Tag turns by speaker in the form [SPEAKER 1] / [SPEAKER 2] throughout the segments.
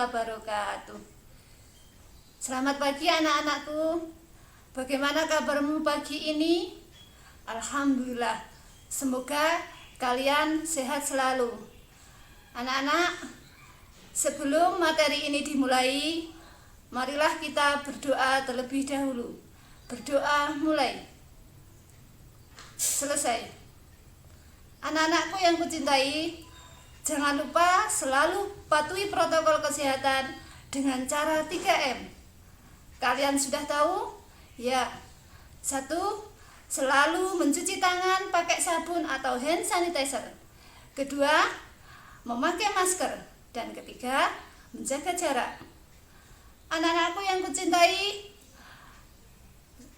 [SPEAKER 1] wabarakatuh. Selamat pagi anak-anakku. Bagaimana kabarmu pagi ini? Alhamdulillah. Semoga kalian sehat selalu. Anak-anak, sebelum materi ini dimulai, marilah kita berdoa terlebih dahulu. Berdoa mulai. Selesai. Anak-anakku yang kucintai, jangan lupa selalu patuhi protokol kesehatan dengan cara 3M. Kalian sudah tahu? Ya. 1. Selalu mencuci tangan pakai sabun atau hand sanitizer. 2. Memakai masker. Dan 3. Menjaga jarak. Anak-anakku yang kucintai,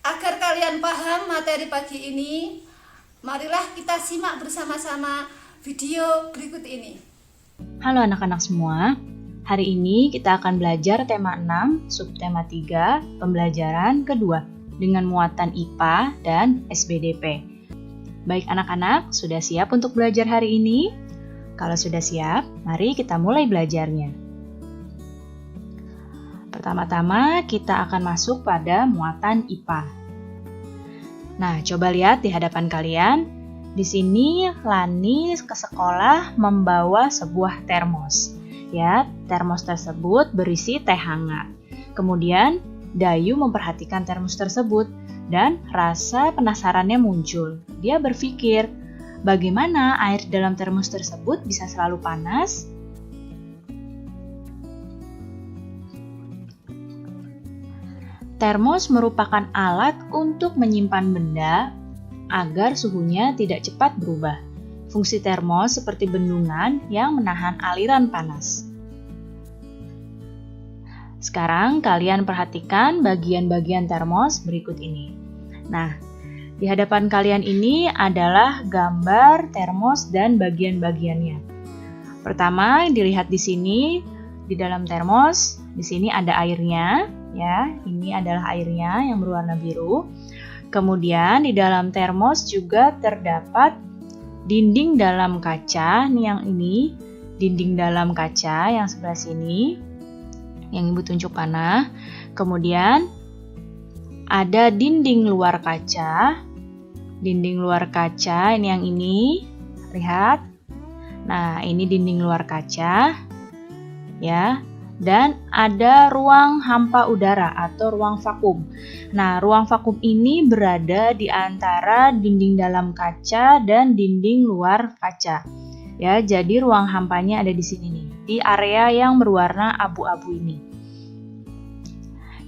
[SPEAKER 1] agar kalian paham materi pagi ini, marilah kita simak bersama-sama video berikut ini.
[SPEAKER 2] Halo anak-anak semua. Hari ini kita akan belajar tema 6, subtema 3, pembelajaran kedua dengan muatan IPA dan SBDP. Baik anak-anak, sudah siap untuk belajar hari ini? Kalau sudah siap, mari kita mulai belajarnya. Pertama-tama kita akan masuk pada muatan IPA. Nah, coba lihat di hadapan kalian. Di sini Lani ke sekolah membawa sebuah termos. Ya, termos tersebut berisi teh hangat. Kemudian Dayu memperhatikan termos tersebut dan rasa penasarannya muncul. Dia berpikir, bagaimana air dalam termos tersebut bisa selalu panas? Termos merupakan alat untuk menyimpan benda agar suhunya tidak cepat berubah. Fungsi termos seperti bendungan yang menahan aliran panas. Sekarang kalian perhatikan bagian-bagian termos berikut ini. Nah, di hadapan kalian ini adalah gambar termos dan bagian-bagiannya. Pertama, dilihat di sini, di dalam termos, di sini ada airnya, ya. Ini adalah airnya yang berwarna biru. Kemudian di dalam termos juga terdapat dinding dalam kaca, nih yang ini, dinding dalam kaca yang sebelah sini, yang ibu tunjuk panah. Kemudian ada dinding luar kaca, ini yang ini, lihat. Nah, ini dinding luar kaca, ya. Dan ada ruang hampa udara atau ruang vakum. Nah, ruang vakum ini berada di antara dinding dalam kaca dan dinding luar kaca. Ya, jadi ruang hampanya ada di sini nih, di area yang berwarna abu-abu ini.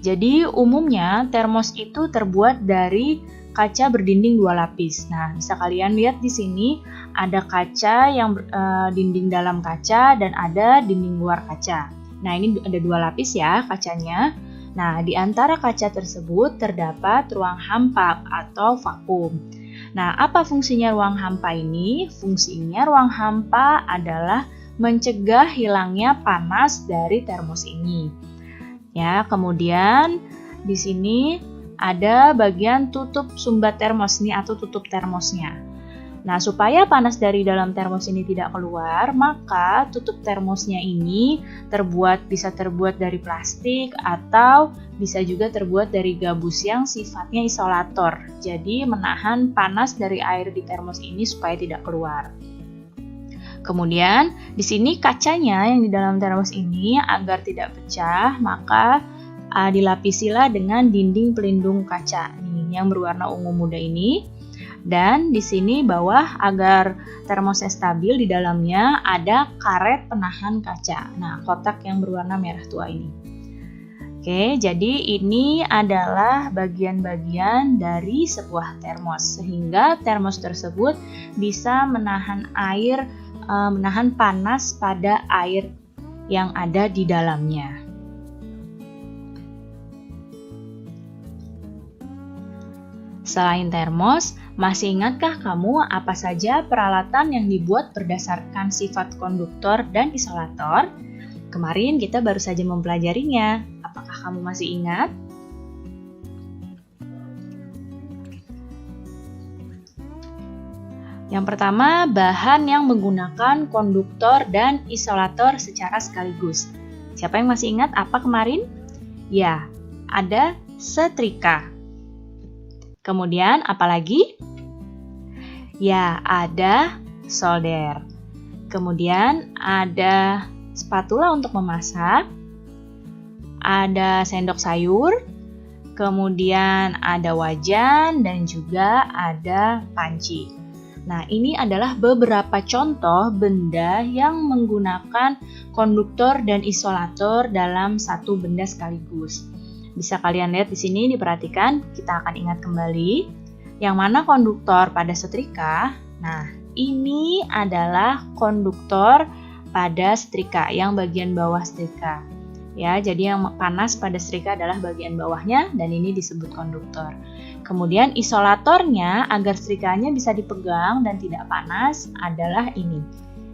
[SPEAKER 2] Jadi, umumnya termos itu terbuat dari kaca berdinding 2 lapis. Nah, bisa kalian lihat di sini ada kaca yang dinding dalam kaca dan ada dinding luar kaca. Nah, ini ada 2 lapis ya kacanya. Nah, di antara kaca tersebut terdapat ruang hampa atau vakum. Nah, apa fungsinya ruang hampa ini? Fungsinya ruang hampa adalah mencegah hilangnya panas dari termos ini. Ya, kemudian di sini ada bagian tutup sumbat termos nih atau tutup termosnya. Nah, supaya panas dari dalam termos ini tidak keluar, maka tutup termosnya ini bisa terbuat dari plastik atau bisa juga terbuat dari gabus yang sifatnya isolator. Jadi, menahan panas dari air di termos ini supaya tidak keluar. Kemudian, di sini kacanya yang di dalam termos ini agar tidak pecah, maka dilapisilah dengan dinding pelindung kaca nih, yang berwarna ungu muda ini. Dan di sini bawah agar termosnya stabil di dalamnya ada karet penahan kaca. Nah, kotak yang berwarna merah tua ini. Oke, jadi ini adalah bagian-bagian dari sebuah termos sehingga termos tersebut bisa menahan panas pada air yang ada di dalamnya. Selain termos, masih ingatkah kamu apa saja peralatan yang dibuat berdasarkan sifat konduktor dan isolator? Kemarin kita baru saja mempelajarinya. Apakah kamu masih ingat? Yang pertama, bahan yang menggunakan konduktor dan isolator secara sekaligus. Siapa yang masih ingat apa kemarin? Ya, ada setrika. Kemudian apa lagi? Ya, ada solder. Kemudian ada spatula untuk memasak. Ada sendok sayur. Kemudian ada wajan dan juga ada panci. Nah, ini adalah beberapa contoh benda yang menggunakan konduktor dan isolator dalam satu benda sekaligus. Bisa kalian lihat di sini, diperhatikan, kita akan ingat kembali. Yang mana konduktor pada setrika? Nah, ini adalah konduktor pada setrika, yang bagian bawah setrika. Ya, jadi yang panas pada setrika adalah bagian bawahnya dan ini disebut konduktor. Kemudian isolatornya agar setrikanya bisa dipegang dan tidak panas adalah ini.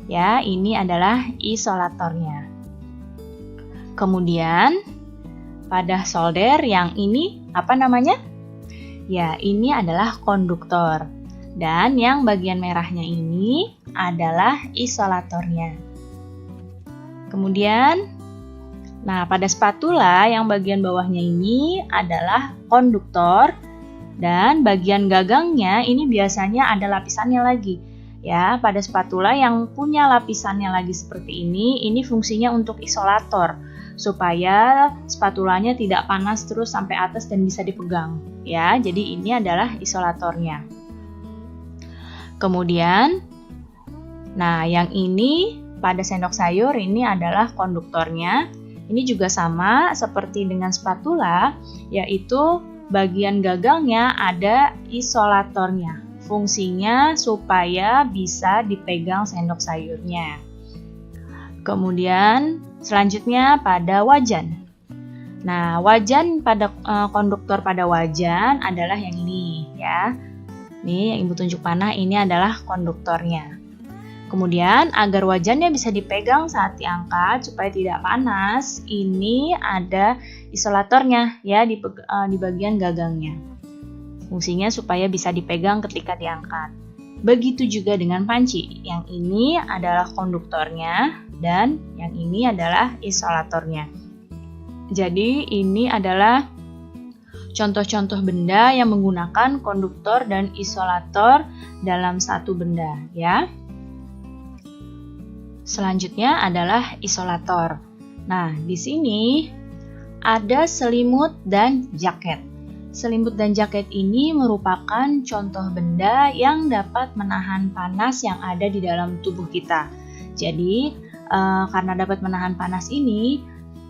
[SPEAKER 2] Ya, ini adalah isolatornya. Kemudian pada solder yang ini apa namanya? Ya, ini adalah konduktor. Dan yang bagian merahnya ini adalah isolatornya. Kemudian nah, pada spatula yang bagian bawahnya ini adalah konduktor dan bagian gagangnya ini biasanya ada lapisannya lagi. Ya, pada spatula yang punya lapisannya lagi seperti ini fungsinya untuk isolator supaya spatulanya tidak panas terus sampai atas dan bisa dipegang. Ya, jadi ini adalah isolatornya. Kemudian, nah yang ini pada sendok sayur ini adalah konduktornya. Ini juga sama seperti dengan spatula, yaitu bagian gagangnya ada isolatornya. Fungsinya supaya bisa dipegang sendok sayurnya. Kemudian selanjutnya pada wajan. Nah, wajan pada konduktor pada wajan adalah yang ini ya. Nih yang Ibu tunjuk panah ini adalah konduktornya. Kemudian agar wajannya bisa dipegang saat diangkat supaya tidak panas, ini ada isolatornya ya di bagian gagangnya. Fungsinya supaya bisa dipegang ketika diangkat. Begitu juga dengan panci. Yang ini adalah konduktornya dan yang ini adalah isolatornya. Jadi ini adalah contoh-contoh benda yang menggunakan konduktor dan isolator dalam satu benda ya. Selanjutnya adalah isolator. Nah, di sini ada selimut dan jaket. Selimut dan jaket ini merupakan contoh benda yang dapat menahan panas yang ada di dalam tubuh kita. Jadi, karena dapat menahan panas ini,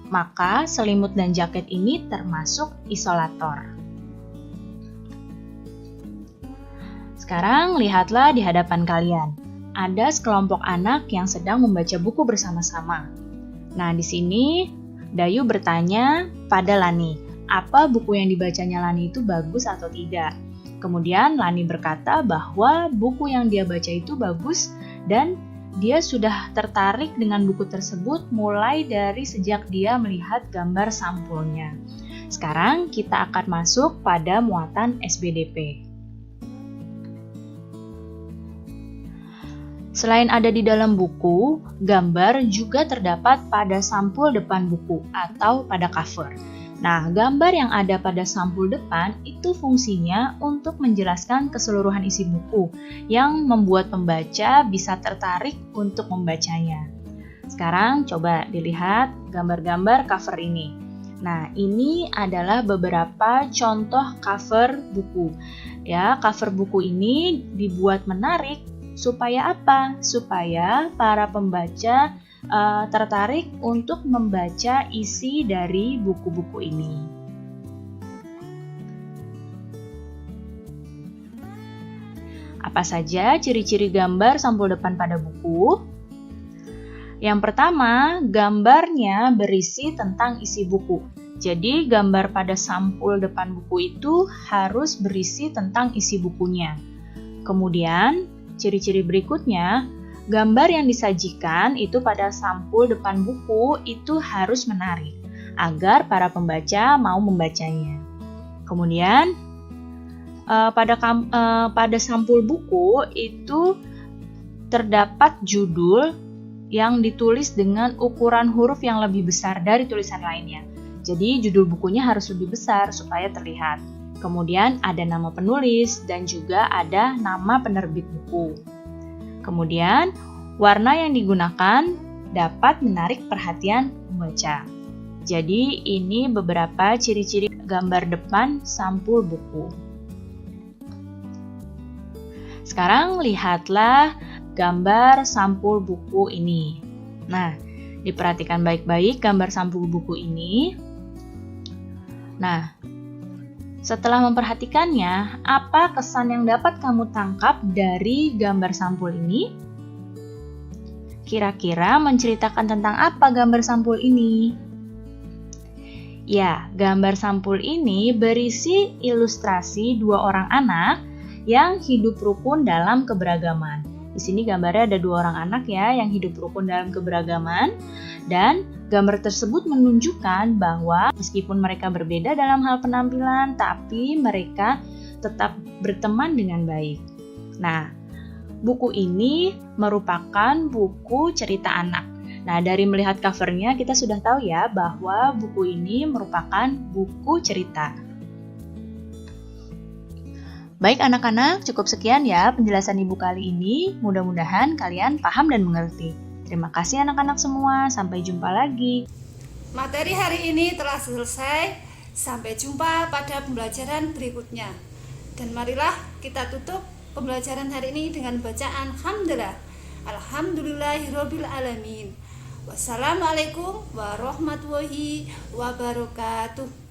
[SPEAKER 2] maka selimut dan jaket ini termasuk isolator. Sekarang lihatlah di hadapan kalian. Ada sekelompok anak yang sedang membaca buku bersama-sama. Nah, di sini Dayu bertanya pada Lani, apa buku yang dibacanya Lani itu bagus atau tidak? Kemudian Lani berkata bahwa buku yang dia baca itu bagus dan dia sudah tertarik dengan buku tersebut mulai dari sejak dia melihat gambar sampulnya. Sekarang kita akan masuk pada muatan SBDP. Selain ada di dalam buku, gambar juga terdapat pada sampul depan buku atau pada cover. Nah, gambar yang ada pada sampul depan itu fungsinya untuk menjelaskan keseluruhan isi buku yang membuat pembaca bisa tertarik untuk membacanya. Sekarang coba dilihat gambar-gambar cover ini. Nah, ini adalah beberapa contoh cover buku. Ya, cover buku ini dibuat menarik supaya apa? Supaya para pembaca tertarik untuk membaca isi dari buku-buku ini. Apa saja ciri-ciri gambar sampul depan pada buku? Yang pertama, gambarnya berisi tentang isi buku. Jadi, gambar pada sampul depan buku itu harus berisi tentang isi bukunya. Kemudian, ciri-ciri berikutnya, gambar yang disajikan itu pada sampul depan buku itu harus menarik agar para pembaca mau membacanya. Kemudian pada sampul buku itu terdapat judul yang ditulis dengan ukuran huruf yang lebih besar dari tulisan lainnya. Jadi judul bukunya harus lebih besar supaya terlihat. Kemudian ada nama penulis dan juga ada nama penerbit buku. Kemudian warna yang digunakan dapat menarik perhatian pembaca. Jadi ini beberapa ciri-ciri gambar depan sampul buku. Sekarang lihatlah gambar sampul buku ini. Nah, diperhatikan baik-baik gambar sampul buku ini. Nah, setelah memperhatikannya, apa kesan yang dapat kamu tangkap dari gambar sampul ini? Kira-kira menceritakan tentang apa gambar sampul ini? Ya, gambar sampul ini berisi ilustrasi dua orang anak yang hidup rukun dalam keberagaman. Di sini gambarnya ada dua orang anak ya yang hidup rukun dalam keberagaman, dan gambar tersebut menunjukkan bahwa meskipun mereka berbeda dalam hal penampilan, tapi mereka tetap berteman dengan baik. Nah, buku ini merupakan buku cerita anak. Nah, dari melihat covernya kita sudah tahu ya bahwa buku ini merupakan buku cerita. Baik anak-anak, cukup sekian ya penjelasan Ibu kali ini. Mudah-mudahan kalian paham dan mengerti. Terima kasih anak-anak semua, sampai jumpa lagi.
[SPEAKER 1] Materi hari ini telah selesai. Sampai jumpa pada pembelajaran berikutnya. Dan marilah kita tutup pembelajaran hari ini dengan bacaan hamdalah. Alhamdulillahirabbil alamin. Wassalamualaikum warahmatullahi wabarakatuh.